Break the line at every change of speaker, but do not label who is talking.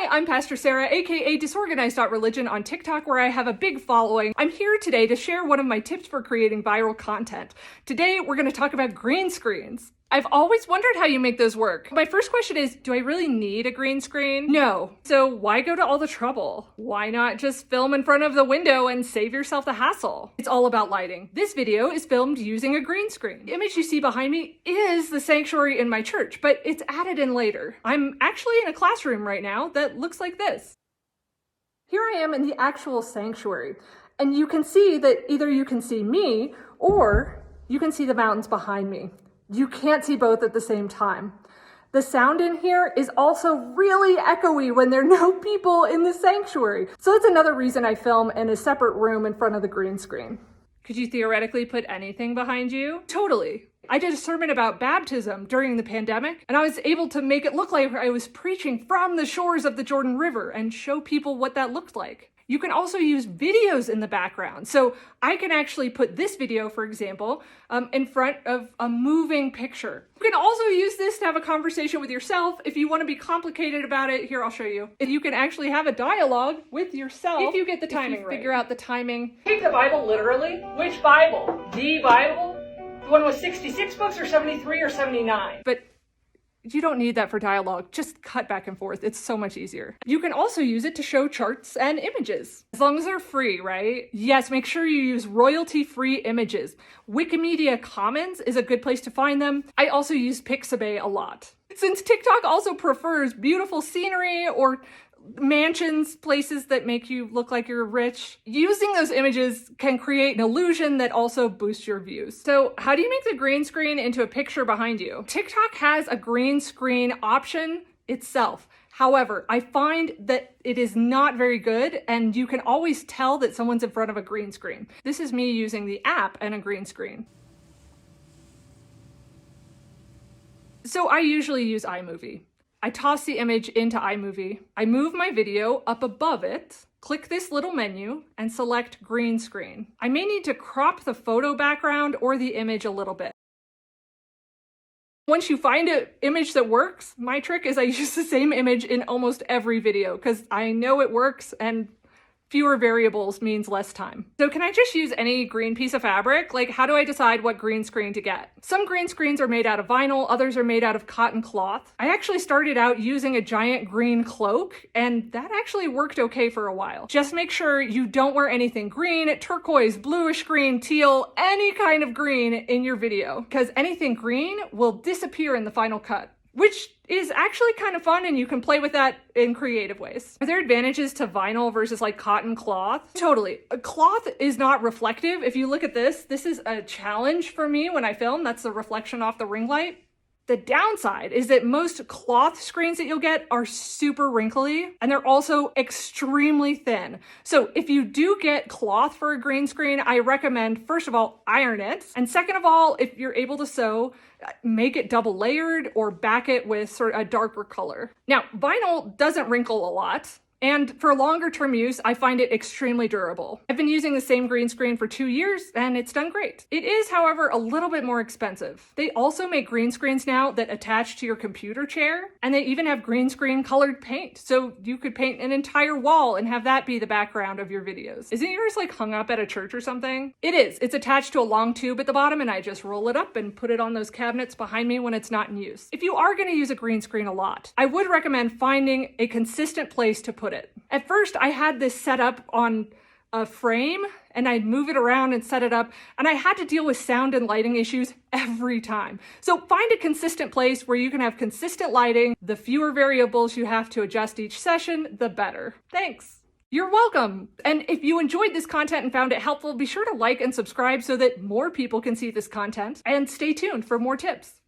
Hi, I'm Pastor Sarah, aka Disorganized.Religion on TikTok, where I have a big following. I'm here today to share one of my tips for creating viral content. Today, we're going to talk about green screens. I've always wondered how you make those work. My first question is, do I really need a green screen? No. So why go to all the trouble? Why not just film in front of the window and save yourself the hassle? It's all about lighting. This video is filmed using a green screen. The image you see behind me is the sanctuary in my church, but it's added in later. I'm actually in a classroom right now that looks like this. Here I am in the actual sanctuary, and you can see that either you can see me or you can see the mountains behind me. You can't see both at the same time. The sound in here is also really echoey when there are no people in the sanctuary. So that's another reason I film in a separate room in front of the green screen. Could you theoretically put anything behind you? Totally. I did a sermon about baptism during the pandemic, and I was able to make it look like I was preaching from the shores of the Jordan River and show people what that looked like. You can also use videos in the background. So I can actually put this video, for example, in front of a moving picture. You can also use this to have a conversation with yourself. If you want to be complicated about it, here, I'll show you. If you can actually have a dialogue with yourself, if you get the timing right. Figure out the timing. Take the Bible literally. Which Bible? The Bible? The one with 66 books or 73 or 79? But you don't need that for dialogue. Just cut back and forth. It's so much easier. You can also use it to show charts and images, as long as they're free, right? Yes, make sure you use royalty-free images. Wikimedia Commons is a good place to find them. I also use Pixabay a lot. Since TikTok also prefers beautiful scenery or mansions, places that make you look like you're rich, using those images can create an illusion that also boosts your views. So how do you make the green screen into a picture behind you? TikTok has a green screen option itself. However, I find that it is not very good, and you can always tell that someone's in front of a green screen. This is me using the app and a green screen. So I usually use iMovie. I toss the image into iMovie. I move my video up above it, click this little menu, and select green screen. I may need to crop the photo background or the image a little bit. Once you find an image that works, my trick is I use the same image in almost every video because I know it works and fewer variables means less time. So can I just use any green piece of fabric? Like, how do I decide what green screen to get? Some green screens are made out of vinyl, others are made out of cotton cloth. I actually started out using a giant green cloak, and that actually worked okay for a while. Just make sure you don't wear anything green, turquoise, bluish green, teal, any kind of green in your video, because anything green will disappear in the final cut, which is actually kind of fun, and you can play with that in creative ways. Are there advantages to vinyl versus like cotton cloth? Totally. A cloth is not reflective. If you look at this is a challenge for me when I film. That's the reflection off the ring light. The downside is that most cloth screens that you'll get are super wrinkly, and they're also extremely thin. So if you do get cloth for a green screen, I recommend, first of all, iron it. And second of all, if you're able to sew, make it double layered or back it with sort of a darker color. Now, vinyl doesn't wrinkle a lot. And for longer term use, I find it extremely durable. I've been using the same green screen for 2 years and it's done great. It is, however, a little bit more expensive. They also make green screens now that attach to your computer chair, and they even have green screen colored paint. So you could paint an entire wall and have that be the background of your videos. Isn't yours like hung up at a church or something? It is. It's attached to a long tube at the bottom, and I just roll it up and put it on those cabinets behind me when it's not in use. If you are going to use a green screen a lot, I would recommend finding a consistent place to put it. At first, I had this set up on a frame, and I'd move it around and set it up, and I had to deal with sound and lighting issues every time. So find a consistent place where you can have consistent lighting. The fewer variables you have to adjust each session, the better. Thanks. You're welcome. And if you enjoyed this content and found it helpful, be sure to like and subscribe so that more people can see this content, and stay tuned for more tips.